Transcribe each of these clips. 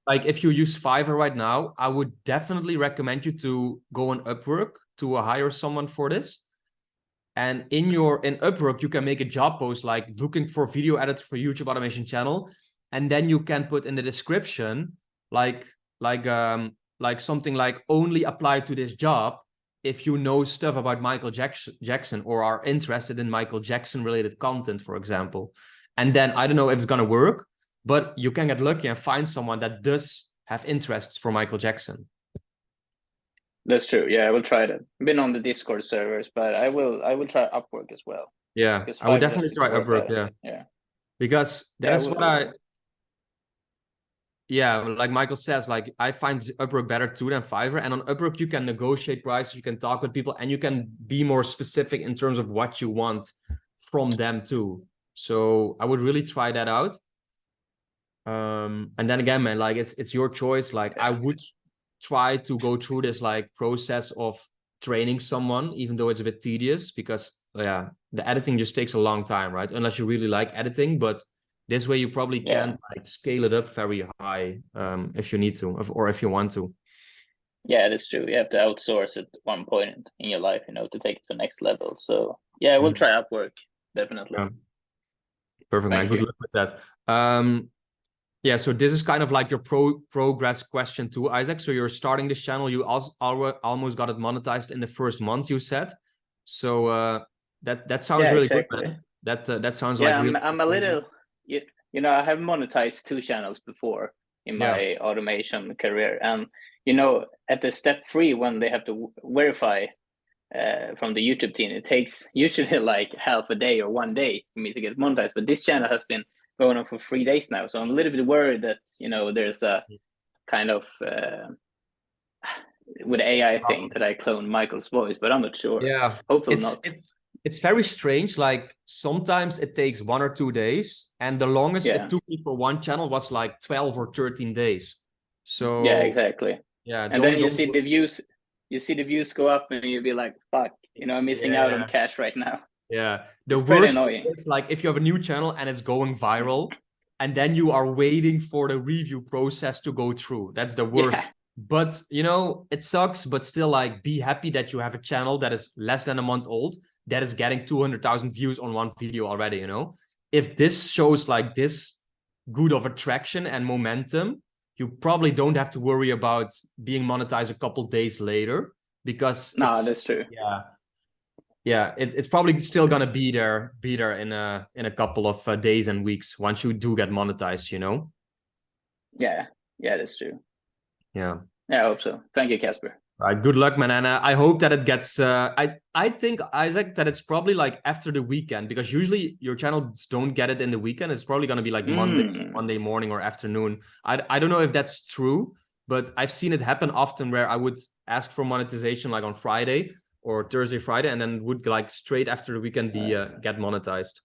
like if you use Fiverr right now, I would definitely recommend you to go on Upwork to hire someone for this. And in Upwork, you can make a job post like looking for video editor for YouTube automation channel, and then you can put in the description like something like only apply to this job if you know stuff about Michael Jackson or are interested in Michael Jackson related content, for example. And then I don't know if it's gonna work, but you can get lucky and find someone that does have interests for Michael Jackson. That's true. Yeah, I will try that. Been on the Discord servers, but I will try Upwork as well. Yeah, I would definitely try Upwork. Yeah, because that's what like Michael says, like I find Upwork better too than Fiverr. And on Upwork, you can negotiate prices, you can talk with people, and you can be more specific in terms of what you want from them too. So I would really try that out. And then again, man, like it's your choice. Like I would try to go through this like process of training someone, even though it's a bit tedious, because the editing just takes a long time, right? Unless you really like editing, but this way you probably can't like scale it up very high if you need to, or if you want to. Yeah, that's true. You have to outsource at one point in your life, to take it to the next level. So yeah, we'll try Upwork, definitely. Yeah. Perfect, man. Good luck with that. Yeah, so this is kind of like your progress question too, Isaac. So you're starting this channel. You also almost got it monetized in the first month, you said. So that sounds really good, man. That sounds like really I'm a little, I have monetized 2 channels before in my automation career, and at the step 3 when they have to verify from the YouTube team, it takes usually like half a day or 1 day for me to get monetized. But this channel has been going on for 3 days now, so I'm a little bit worried that there's a kind of with AI thing that I clone Michael's voice, but I'm not sure. Yeah, hopefully not. It's very strange. Like sometimes it takes 1 or 2 days, and the longest it took me for one channel was like 12 or 13 days. So yeah, exactly. Yeah, and then you see the views. You see the views go up, and you'll be like, "Fuck, I'm missing out on cash right now." Yeah, the worst is like if you have a new channel and it's going viral, and then you are waiting for the review process to go through. That's the worst. Yeah. But it sucks. But still, like, be happy that you have a channel that is less than a month old that is getting 200,000 views on one video already. If this shows like this good of attraction and momentum, you probably don't have to worry about being monetized a couple days later, because that's true. Yeah, it's probably still gonna be there in a couple of days and weeks once you do get monetized. Yeah, that's true. Yeah, I hope so. Thank you, Casper. All right, good luck, man. And I hope that it gets. I think, Isaac, that it's probably like after the weekend, because usually your channels don't get it in the weekend. It's probably gonna be like Monday morning or afternoon. I don't know if that's true, but I've seen it happen often where I would ask for monetization like on Friday or Thursday, Friday, and then would like straight after the weekend be get monetized.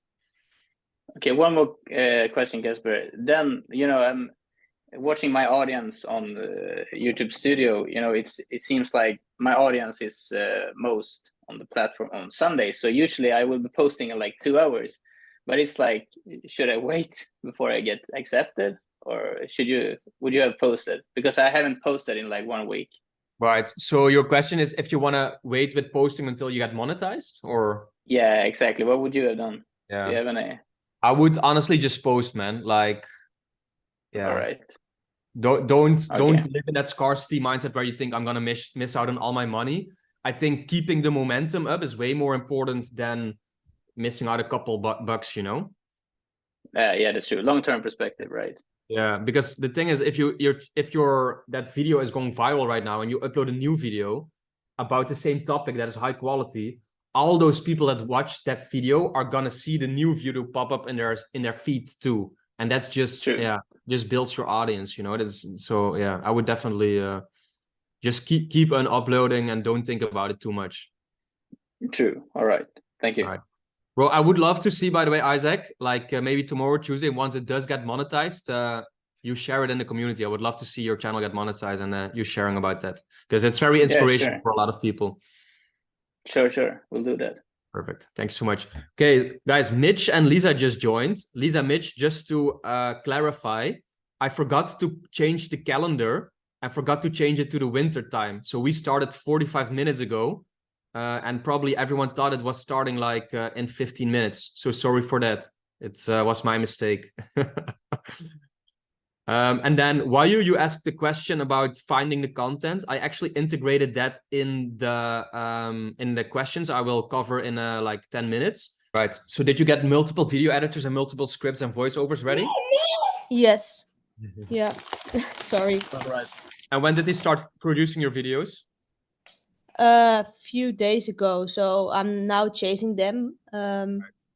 Okay, one more question, Casper. Then I'm watching my audience on the YouTube Studio. It seems like my audience is most on the platform on Sundays. So usually I will be posting in like 2 hours, but it's like, should I wait before I get accepted, or would you have posted? Because I haven't posted in like 1 week. Right. So your question is if you want to wait with posting until you get monetized, or? Yeah, exactly. What would you have done? Yeah. Do you have any? I would honestly just post, man. Like, yeah. All right. Don't live in that scarcity mindset where you think I'm gonna miss out on all my money. I think keeping the momentum up is way more important than missing out a couple bucks. Yeah, that's true. Long-term perspective, right? Yeah, because the thing is, if that video is going viral right now and you upload a new video about the same topic that is high quality, all those people that watch that video are gonna see the new video pop up in their feed too, and that's just true. Just builds your audience. So yeah, I would definitely just keep on uploading and don't think about it too much. True. All right. Thank you. All right. Bro, I would love to see, by the way, Isaac, like maybe tomorrow, Tuesday, once it does get monetized, you share it in the community. I would love to see your channel get monetized and you sharing about that, because it's very inspirational for a lot of people. Sure. We'll do that. Perfect. Thanks so much. Okay, guys, Mitch and Lisa just joined. Lisa, Mitch, just to clarify, I forgot to change the calendar. I forgot to change it to the winter time. So we started 45 minutes ago, and probably everyone thought it was starting like in 15 minutes. So sorry for that. It was my mistake. And then while you asked the question about finding the content, I actually integrated that in the questions I will cover in like 10 minutes. Right. So did you get multiple video editors and multiple scripts and voiceovers ready? Yes. Yeah. Sorry. All right. And when did they start producing your videos? A few days ago. So I'm now chasing them.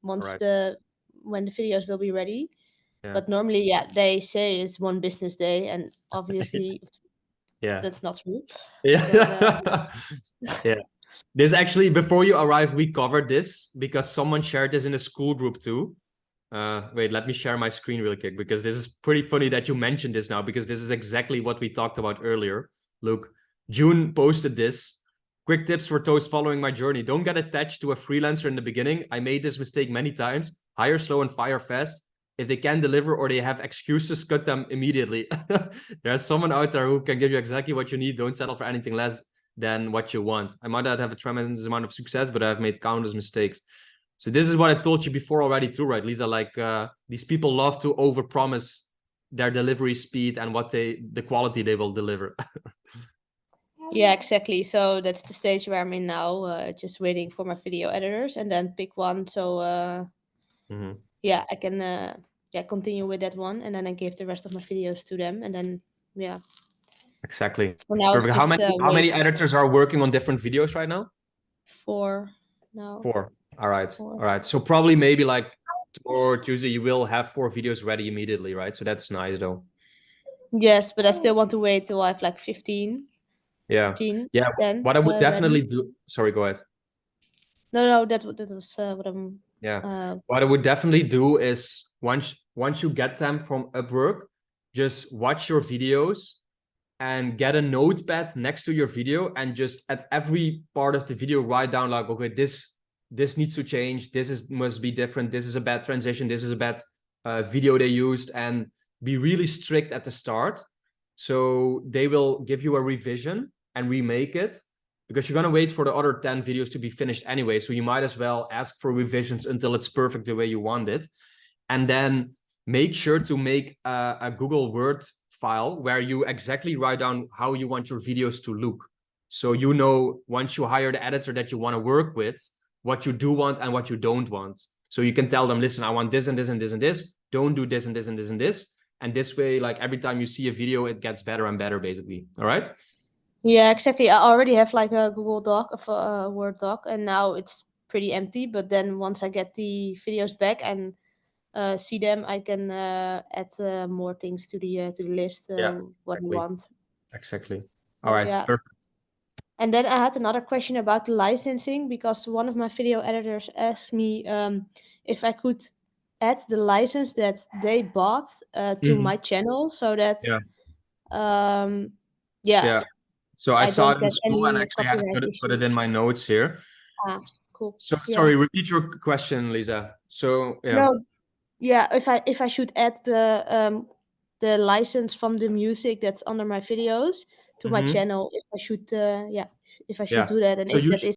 Once Right. when the videos will be ready. Yeah. But normally, yeah, they say it's 1 business day, and obviously, Yeah. that's not true. Yeah. But, Yeah. This actually, before you arrived, we covered this because someone shared this in a school group too. Wait, let me share my screen real quick because this is pretty funny that you mentioned this now because this is exactly what we talked about earlier. Look, June posted this. Quick tips for those following my journey. Don't get attached to a freelancer in the beginning. I made this mistake many times. Hire slow and fire fast. If they can deliver or they have excuses, cut them immediately. There's someone out there who can give you exactly what you need. Don't settle for anything less than what you want. I might not have a tremendous amount of success, but I've made countless mistakes. So this is what I told you before already too, right, Lisa? Like these people love to overpromise their delivery speed and the quality they will deliver. yeah, exactly. So that's the stage where I'm in now, just waiting for my video editors and then pick one. So yeah, I can continue with that one, and then I give the rest of my videos to them, and then yeah. Exactly. For now, it's Perfect. just How many editors are working on different videos right now? 4 now. 4. All right. 4. All right. So probably maybe like tomorrow or Tuesday you will have 4 videos ready immediately, right? So that's nice though. Yes, but I still want to wait till I have like 15. Yeah. 15, Yeah. then What I would definitely ready. do. Sorry, go ahead. No, that was what I'm. Yeah. What I would definitely do is once you get them from Upwork, just watch your videos and get a notepad next to your video and just at every part of the video write down like, okay, this needs to change. Must be different. This is a bad transition. This is a bad video they used, and be really strict at the start. So they will give you a revision and remake it because you're going to wait for the other 10 videos to be finished anyway. So you might as well ask for revisions until it's perfect the way you want it. And then make sure to make a Google Word file where you exactly write down how you want your videos to look. So you know, once you hire the editor that you want to work with, what you do want and what you don't want. So you can tell them, listen, I want this and this and this and this. Don't do this and this and this and this. And this way, like every time you see a video, it gets better and better, basically. All right? Yeah, exactly. I already have like a Google Doc, a Word doc, and now it's pretty empty. But then once I get the videos back and see them, I can add more things to the list. What exactly. I want. Exactly. All right. Yeah. Perfect. And then I had another question about the licensing because one of my video editors asked me if I could add the license that they bought to my channel so that Yeah. So I saw it in don't get school and any actually had to copyright put it issues. in my notes here. Cool. So Yeah. sorry, repeat your question, Lisa. So yeah. No, yeah, if I should add the license from the music that's under my videos to my channel, if I should do that, and So if that is